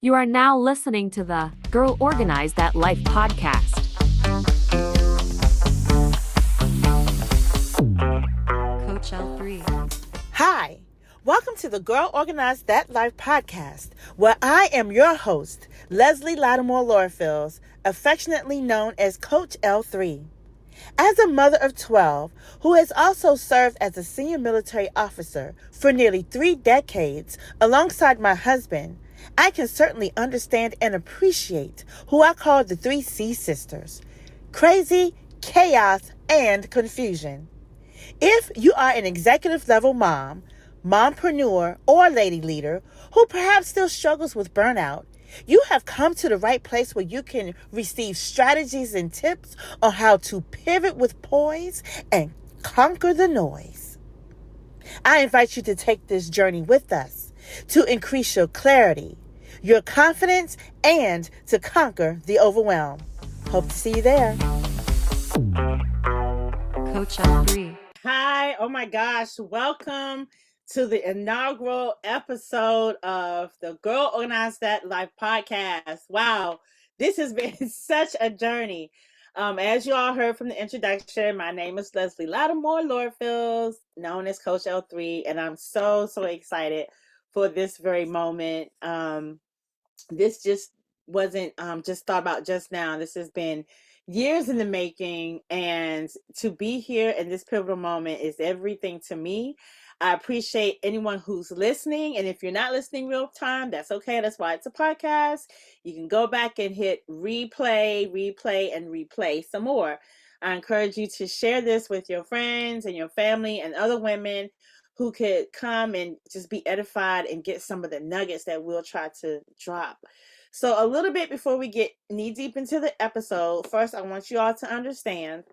You are now listening to the Girl Organize That Life podcast. Coach L3. Hi, welcome to the Girl Organize That Life podcast, where I am your host, Leslie Latimore-Lorfils, affectionately known as Coach L3. As a mother of 12, who has also served as a senior military officer for nearly 3 decades alongside my husband, I can certainly understand and appreciate who I call the 3C sisters: crazy, chaos, and confusion. If you are an executive level mom, mompreneur, or lady leader who perhaps still struggles with burnout, you have come to the right place where you can receive strategies and tips on how to pivot with poise and conquer the noise. I invite you to take this journey with us to increase your clarity, your confidence, and to conquer the overwhelm. Hope to see you there. Coach L3. Hi, oh my gosh, welcome to the inaugural episode of the Girl Organize That Life podcast. Wow, this has been such a journey. As you all heard from the introduction, my name is Leslie Latimore-Lorfils, known as Coach L3, and I'm so excited for this very moment. This just wasn't just thought about just now. This has been years in the making, and to be here in this pivotal moment is everything to me. I appreciate anyone who's listening, and if you're not listening real time, that's okay. That's why it's a podcast. You can go back and hit replay, and replay some more. I encourage you to share this with your friends and your family and other women who could come and just be edified and get some of the nuggets that we'll try to drop. So a little bit before we get knee deep into the episode, first I want you all to understand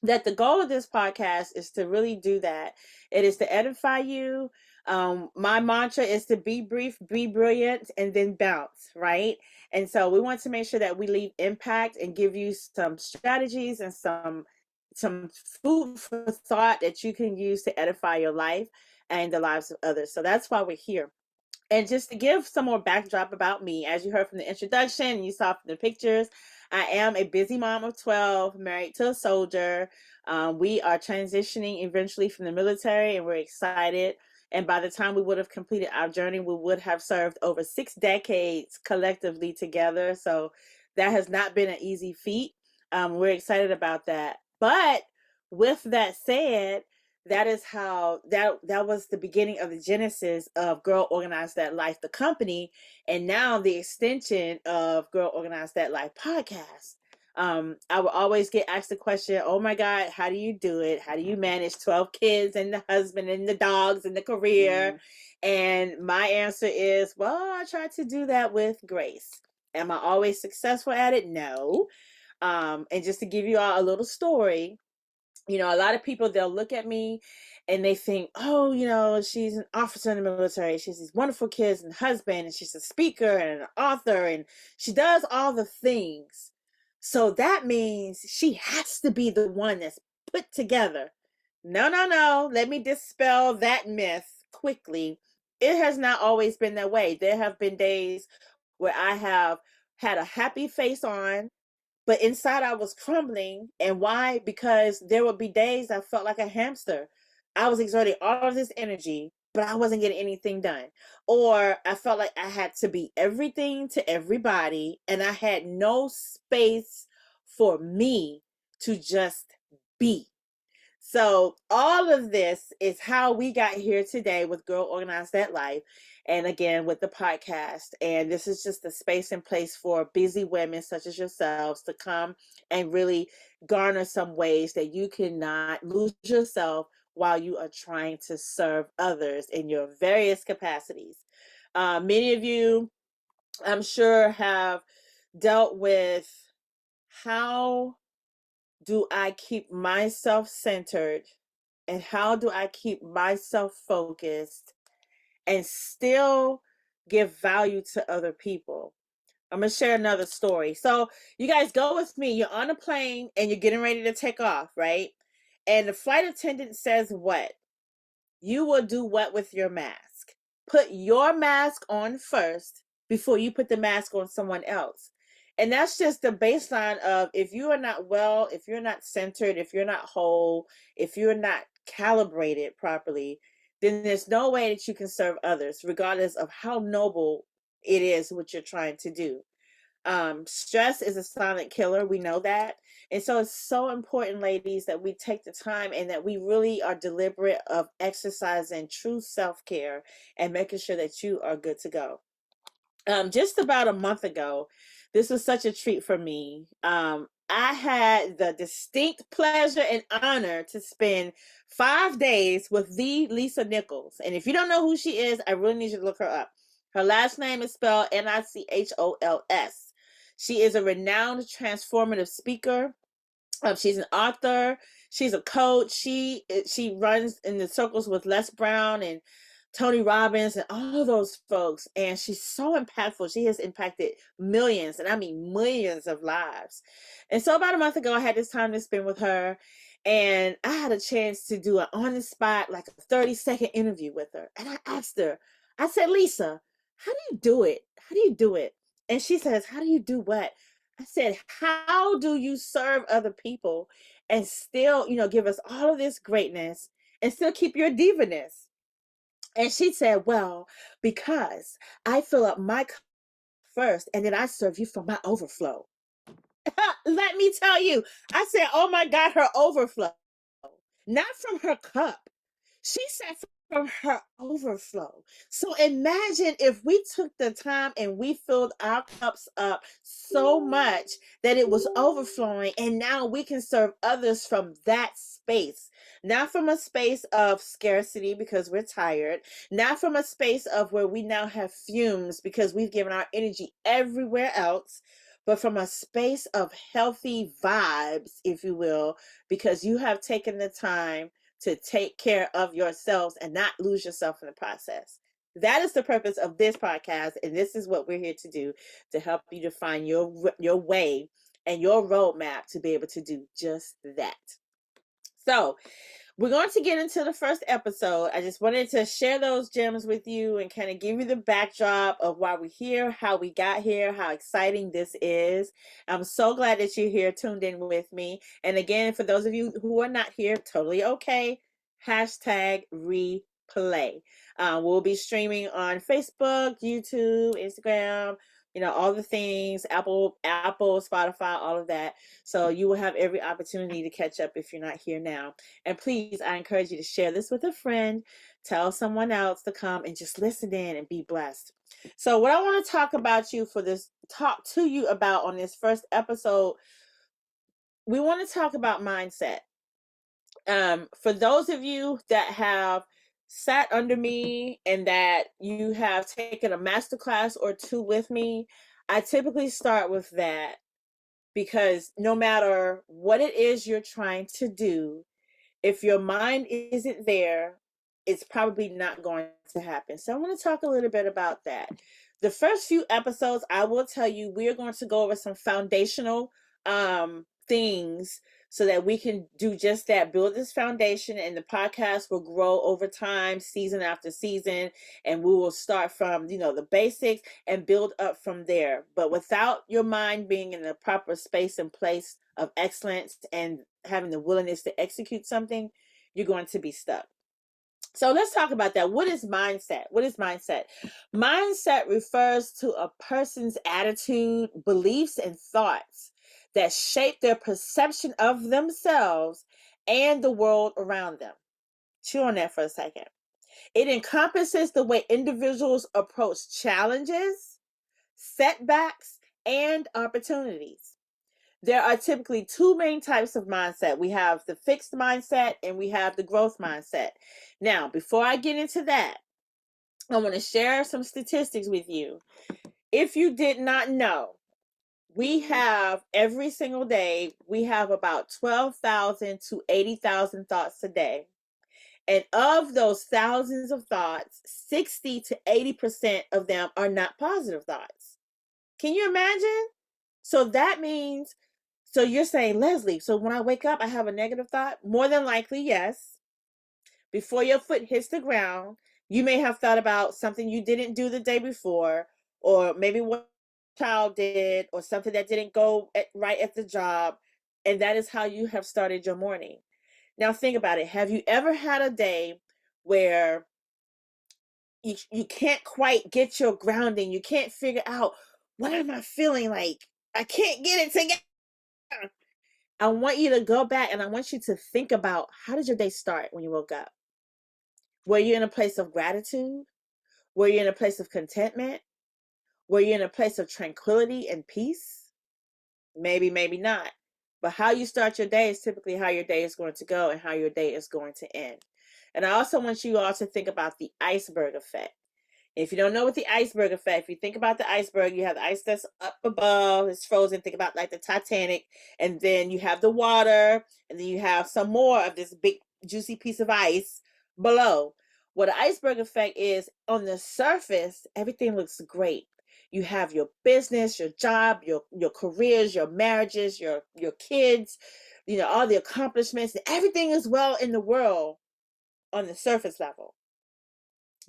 that the goal of this podcast is to really do that. It is to edify you. My mantra is to be brief, be brilliant, and then bounce, right? And so we want to make sure that we leave impact and give you some strategies and some food for thought that you can use to edify your life and the lives of others. So that's why we're here. And just to give some more backdrop about me, as you heard from the introduction, you saw from the pictures, I am a busy mom of 12, married to a soldier. We are transitioning eventually from the military, and we're excited. And by the time we would have completed our journey, we would have served over 6 decades collectively together. So that has not been an easy feat. We're excited about that. But with that said, that is how that was the beginning of the genesis of Girl Organize That Life, the company, and now the extension of Girl Organize That Life podcast. I will always get asked the question, oh my God, how do you do it? How do you manage 12 kids and the husband and the dogs and the career? And my answer is, well, I try to do that with grace. Am I always successful at it? No. And just to give you all a little story, a lot of people, they'll look at me and they think, oh, she's an officer in the military. She has these wonderful kids and husband, and she's a speaker and an author, and she does all the things. So that means she has to be the one that's put together. No. Let me dispel that myth quickly. It has not always been that way. There have been days where I have had a happy face on, but inside I was crumbling. And why? Because there would be days I felt like a hamster. I was exerting all of this energy, but I wasn't getting anything done. Or I felt like I had to be everything to everybody, and I had no space for me to just be. So all of this is how we got here today with Girl Organize That Life. And again, with the podcast. And this is just a space and place for busy women such as yourselves to come and really garner some ways that you cannot lose yourself while you are trying to serve others in your various capacities. Many of you, I'm sure, have dealt with how do I keep myself centered and how do I keep myself focused and still give value to other people. I'm going to share another story. So you guys go with me. You're on a plane and you're getting ready to take off, right? And the flight attendant says what? You will do what with your mask? Put your mask on first before you put the mask on someone else. And that's just the baseline of, if you are not well, if you're not centered, if you're not whole, if you're not calibrated properly, then there's no way that you can serve others, regardless of how noble it is what you're trying to do. Stress is a silent killer. We know that. And so it's so important, ladies, that we take the time and that we really are deliberate of exercising true self-care and making sure that you are good to go. Just about a month ago, this was such a treat for me. I had the distinct pleasure and honor to spend 5 days with the Lisa Nichols. And if you don't know who she is, I really need you to look her up. Her last name is spelled Nichols. She is a renowned transformative speaker. She's an author. She's a coach. She runs in the circles with Les Brown and Tony Robbins and all those folks. And she's so impactful. She has impacted millions, and I mean millions of lives. And so about a month ago, I had this time to spend with her, and I had a chance to do an on the spot, like a 30-second interview with her. And I asked her, I said, Lisa, how do you do it? How do you do it? And she says, how do you do what? I said, how do you serve other people and still, give us all of this greatness and still keep your divaness? And she said, well, because I fill up my cup first and then I serve you from my overflow. Let me tell you, I said, oh my God, her overflow, not from her cup. She said from her overflow. So imagine if we took the time and we filled our cups up so much that it was overflowing, and now we can serve others from that space. Not from a space of scarcity because we're tired, not from a space of where we now have fumes because we've given our energy everywhere else, but from a space of healthy vibes, if you will, because you have taken the time to take care of yourselves and not lose yourself in the process. That is the purpose of this podcast, and this is what we're here to do, to help you to find your way and your roadmap to be able to do just that. So we're going to get into the first episode. I just wanted to share those gems with you and kind of give you the backdrop of why we're here, how we got here, how exciting this is. I'm so glad that you're here tuned in with me. And again, for those of you who are not here, totally okay. Hashtag replay. We'll be streaming on Facebook, YouTube, Instagram, all the things, Apple, Spotify, all of that. So you will have every opportunity to catch up if you're not here now. And please, I encourage you to share this with a friend, tell someone else to come and just listen in and be blessed. So what I want to talk to you about on this first episode, we want to talk about mindset. For those of you that have sat under me and that you have taken a masterclass or two with me, I typically start with that, because no matter what it is you're trying to do, if your mind isn't there, it's probably not going to happen. So I want to talk a little bit about that. The first few episodes, I will tell you, we're going to go over some foundational things so that we can do just that, build this foundation, and the podcast will grow over time, season after season, and we will start from, the basics and build up from there. But without your mind being in the proper space and place of excellence and having the willingness to execute something, you're going to be stuck. So let's talk about that. What is mindset? What is mindset? Mindset refers to a person's attitude, beliefs, and thoughts that shape their perception of themselves and the world around them. Chew on that for a second. It encompasses the way individuals approach challenges, setbacks, and opportunities. There are typically two main types of mindset. We have the fixed mindset and we have the growth mindset. Now, before I get into that, I want to share some statistics with you. If you did not know, we have every single day, we have about 12,000 to 80,000 thoughts a day. And of those thousands of thoughts, 60 to 80% of them are not positive thoughts. Can you imagine? So that means, so you're saying, Leslie, so when I wake up, I have a negative thought? More than likely, yes. Before your foot hits the ground, you may have thought about something you didn't do the day before, or maybe what child did, or something that didn't go right at the job, and that is how you have started your morning. Now think about it. Have you ever had a day where you can't quite get your grounding? You can't figure out, what am I feeling like? I can't get it together. I want you to go back and I want you to think about, how did your day start when you woke up? Were you in a place of gratitude? Were you in a place of contentment? Were you in a place of tranquility and peace? Maybe, maybe not. But how you start your day is typically how your day is going to go and how your day is going to end. And I also want you all to think about the iceberg effect. If you don't know what the iceberg effect, if you think about the iceberg, you have the ice that's up above, it's frozen. Think about like the Titanic, and then you have the water, and then you have some more of this big juicy piece of ice below. What the iceberg effect is, on the surface, everything looks great. You have your business, your job, your careers, your marriages, your kids, all the accomplishments, everything is well in the world on the surface level.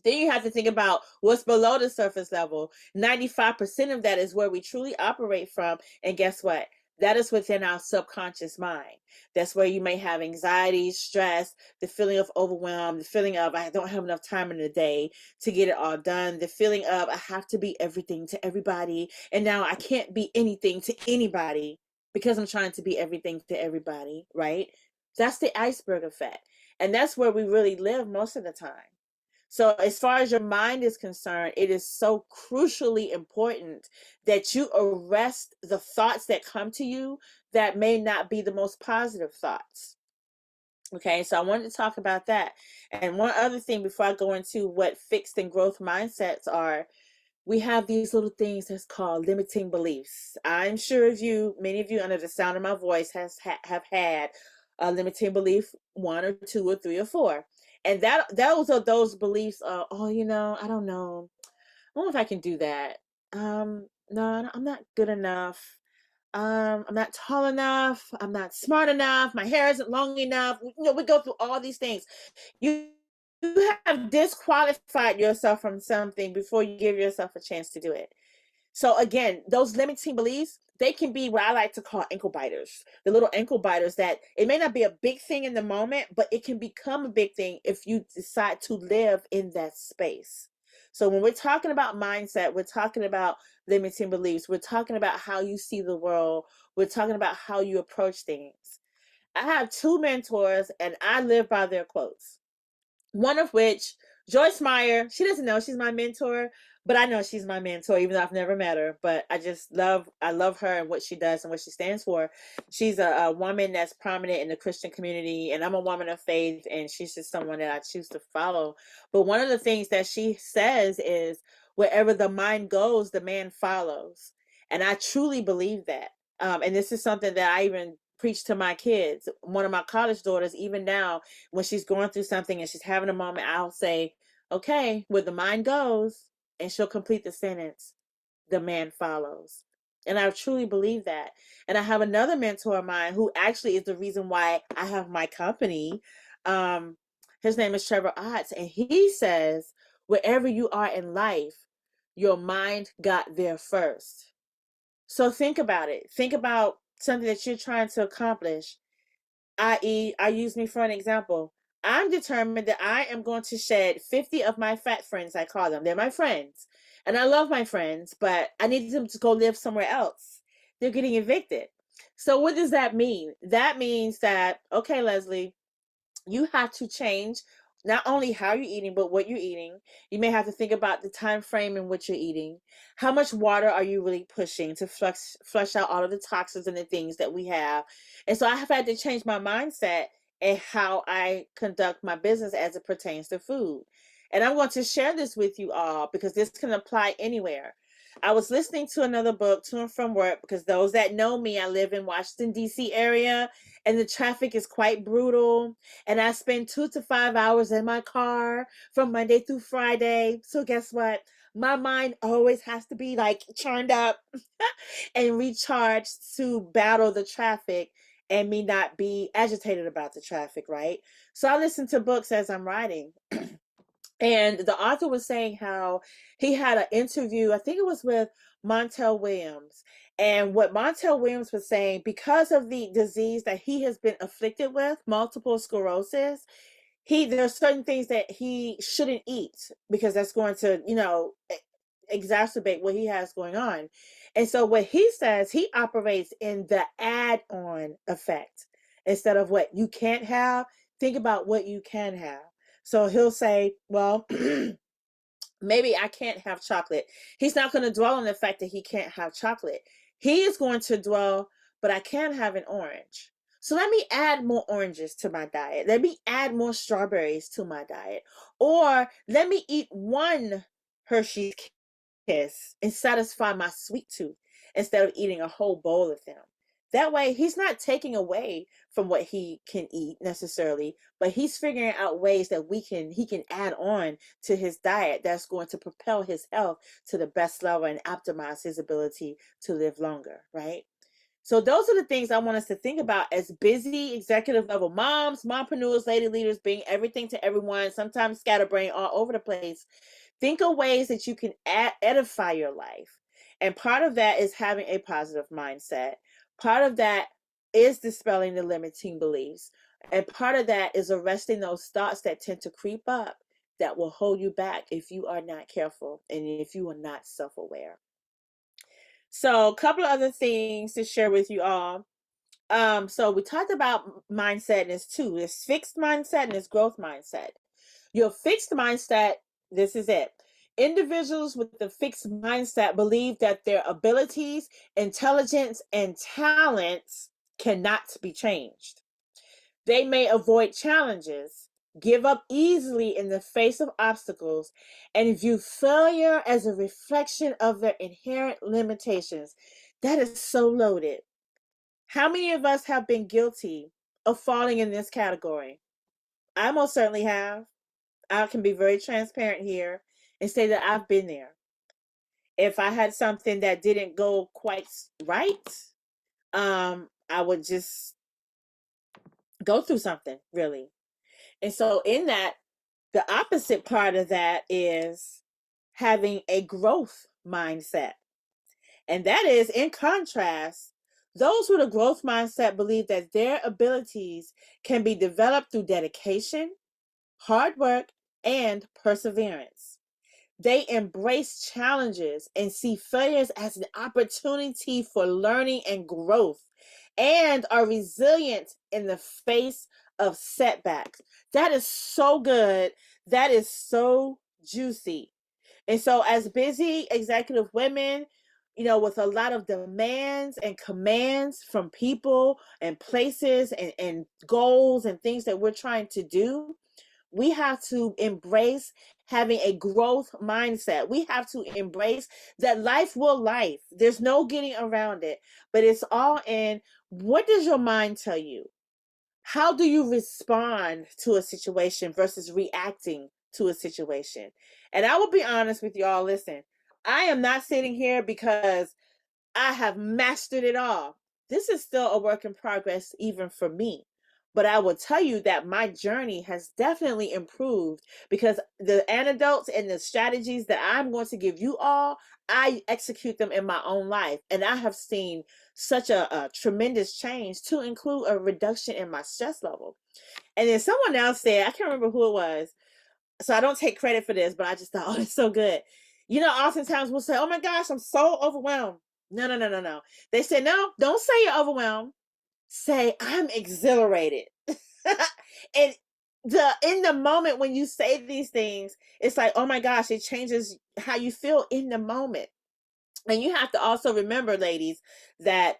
Then you have to think about what's below the surface level. 95% of that is where we truly operate from. And guess what? That is within our subconscious mind. That's where you may have anxiety, stress, the feeling of overwhelm, the feeling of I don't have enough time in the day to get it all done, the feeling of I have to be everything to everybody, and now I can't be anything to anybody because I'm trying to be everything to everybody, right? That's the iceberg effect. And that's where we really live most of the time. So, as far as your mind is concerned, it is so crucially important that you arrest the thoughts that come to you that may not be the most positive thoughts. Okay, so I wanted to talk about that. And one other thing before I go into what fixed and growth mindsets are, we have these little things that's called limiting beliefs. I'm sure many of you under the sound of my voice have had a limiting belief, one or two or three or four. And those are those beliefs of, oh, I don't know. I don't know if I can do that. No, I'm not good enough. I'm not tall enough. I'm not smart enough. My hair isn't long enough. We go through all these things. You you have disqualified yourself from something before you give yourself a chance to do it. So again, those limiting beliefs, they can be what I like to call ankle biters. The little ankle biters that it may not be a big thing in the moment, but it can become a big thing if you decide to live in that space. So when we're talking about mindset, we're talking about limiting beliefs. We're talking about how you see the world. We're talking about how you approach things. I have two mentors and I live by their quotes. One of which, Joyce Meyer, she doesn't know she's my mentor, but I know she's my mentor, even though I've never met her. But I love her and what she does and what she stands for. She's a woman that's prominent in the Christian community, and I'm a woman of faith, and she's just someone that I choose to follow. But one of the things that she says is, wherever the mind goes, the man follows. And I truly believe that. And this is something that I even preach to my kids. One of my college daughters, even now, when she's going through something and she's having a moment, I'll say, okay, where the mind goes, and she'll complete the sentence, the man follows. And I truly believe that. And I have another mentor of mine who actually is the reason why I have my company. Um, his name is Trevor Otts, and he says, wherever you are in life, your mind got there first. So think about it. Think about something that you're trying to accomplish, i.e., I use me for an example. I'm determined that I am going to shed 50 of my fat friends, I call them. They're my friends. And I love my friends, but I need them to go live somewhere else. They're getting evicted. So what does that mean? That means that, okay, Leslie, you have to change not only how you're eating, but what you're eating. You may have to think about the time frame in which you're eating. How much water are you really pushing to flush out all of the toxins and the things that we have? And so I have had to change my mindset and how I conduct my business as it pertains to food. And I'm going to share this with you all because this can apply anywhere. I was listening to another book to and from work, because those that know me, I live in Washington, D.C. area, and the traffic is quite brutal. And I spend 2 to 5 hours in my car from Monday through Friday. So guess what? My mind always has to be like churned up and recharged to battle the traffic and me not be agitated about the traffic, right? So I listen to books as I'm riding. And the author was saying how he had an interview, I think it was with Montel Williams. And what Montel Williams was saying, because of the disease that he has been afflicted with, multiple sclerosis, there's certain things that he shouldn't eat because that's going to, exacerbate what he has going on. And so what he says, he operates in the add-on effect instead of what you can't have. Think about what you can have. So he'll say, well, maybe I can't have chocolate. He's not going to dwell on the fact that he can't have chocolate. He is going to dwell, but I can have an orange. So let me add more oranges to my diet. Let me add more strawberries to my diet. Or let me eat one Hershey's Kiss and satisfy my sweet tooth instead of eating a whole bowl of them. That way, he's not taking away from what he can eat necessarily, but he's figuring out ways that he can add on to his diet that's going to propel his health to the best level and optimize his ability to live longer, right? So those are the things I want us to think about as busy executive level moms, mompreneurs, lady leaders, being everything to everyone, sometimes scatterbrained all over the place. Think of ways that you can edify your life. And part of that is having a positive mindset. Part of that is dispelling the limiting beliefs. And part of that is arresting those thoughts that tend to creep up that will hold you back if you are not careful and if you are not self-aware. So a couple of other things to share with you all. So we talked about mindset, and there's two. There's fixed mindset and there's growth mindset. Your fixed mindset, this is it. Individuals with the fixed mindset believe that their abilities, intelligence, and talents cannot be changed. They may avoid challenges, give up easily in the face of obstacles, and view failure as a reflection of their inherent limitations. That is so loaded. How many of us have been guilty of falling in this category? I most certainly have. I can be very transparent here and say that I've been there. If I had something that didn't go quite right, I would just go through something, really. And so in that, the opposite part of that is having a growth mindset. And that is, in contrast, those with a growth mindset believe that their abilities can be developed through dedication, hard work, and perseverance. They embrace challenges and see failures as an opportunity for learning and growth, and are resilient in the face of setbacks. That is so good. That is so juicy. And so, as busy executive women, with a lot of demands and commands from people and places and goals and things that we're trying to do, we have to embrace having a growth mindset. We have to embrace that life will life. There's no getting around it, but it's all in, what does your mind tell you? How do you respond to a situation versus reacting to a situation? And I will be honest with y'all, listen, I am not sitting here because I have mastered it all. This is still a work in progress, even for me. But I will tell you that my journey has definitely improved because the antidotes and the strategies that I'm going to give you all, I execute them in my own life. And I have seen such a tremendous change, to include a reduction in my stress level. And then someone else said, I can't remember who it was, so I don't take credit for this, but I just thought, oh, it's so good. Oftentimes we'll say, oh my gosh, I'm so overwhelmed. No, no, no, no, no. They said, no, don't say you're overwhelmed. Say, I'm exhilarated. And in the moment when you say these things, it's like, oh my gosh, it changes how you feel in the moment. And you have to also remember, ladies, that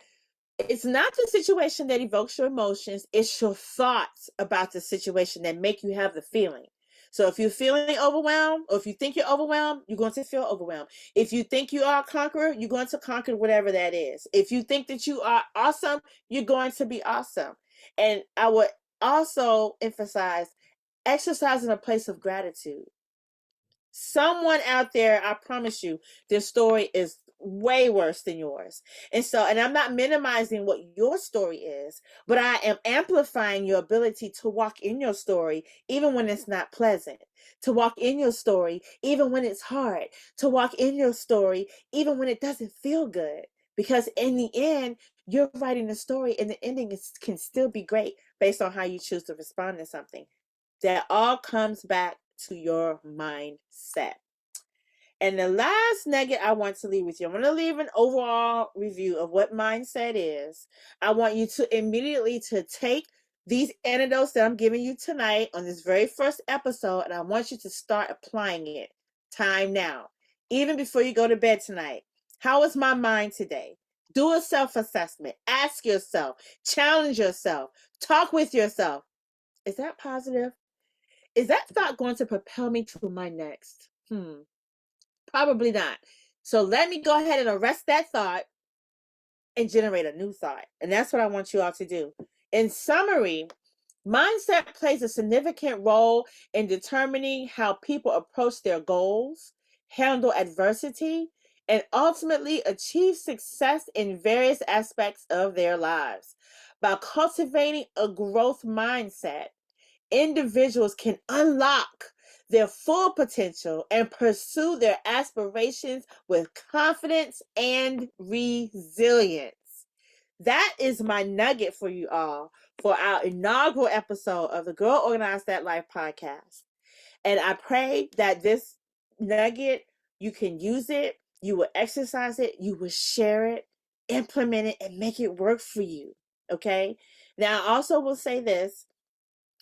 it's not the situation that evokes your emotions, it's your thoughts about the situation that make you have the feeling. So if you're feeling overwhelmed, or if you think you're overwhelmed, you're going to feel overwhelmed. If you think you are a conqueror, you're going to conquer whatever that is. If you think that you are awesome, you're going to be awesome. And I would also emphasize exercising a place of gratitude. Someone out there, I promise you, their story is way worse than yours. And I'm not minimizing what your story is, but I am amplifying your ability to walk in your story even when it's not pleasant, to walk in your story even when it's hard, to walk in your story even when it doesn't feel good. Because in the end, you're writing the story and the ending can still be great based on how you choose to respond to something. That all comes back to your mindset. And the last nugget I want to leave with you, I'm going to leave an overall review of what mindset is. I want you to immediately to take these antidotes that I'm giving you tonight on this very first episode, and I want you to start applying it. Time now. Even before you go to bed tonight. How is my mind today? Do a self-assessment. Ask yourself. Challenge yourself. Talk with yourself. Is that positive? Is that thought going to propel me to my next? Probably not. So let me go ahead and arrest that thought and generate a new thought. And that's what I want you all to do. In summary, mindset plays a significant role in determining how people approach their goals, handle adversity, and ultimately achieve success in various aspects of their lives. By cultivating a growth mindset, individuals can unlock their full potential and pursue their aspirations with confidence and resilience. That is my nugget for you all for our inaugural episode of the Girl Organize That Life podcast. And I pray that this nugget, you can use it, you will exercise it, you will share it, implement it, and make it work for you. Okay? Now, I also will say this.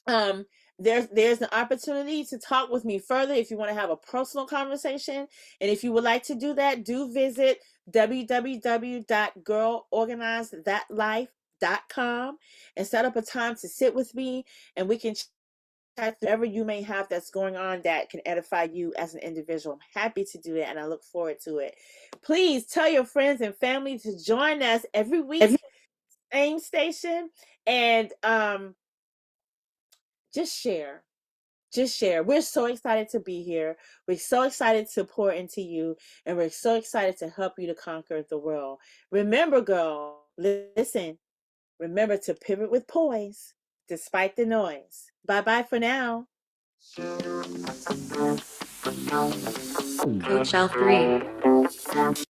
There's an opportunity to talk with me further if you want to have a personal conversation. And if you would like to do that, do visit www.girlorganizethatlife.com and set up a time to sit with me, and we can chat whatever you may have that's going on that can edify you as an individual. I'm happy to do that, and I look forward to it. Please tell your friends and family to join us every week, same station, and just share. Just share. We're so excited to be here. We're so excited to pour into you, and we're so excited to help you to conquer the world. Remember, girl, listen, remember to pivot with poise despite the noise. Bye-bye for now. Coach L3.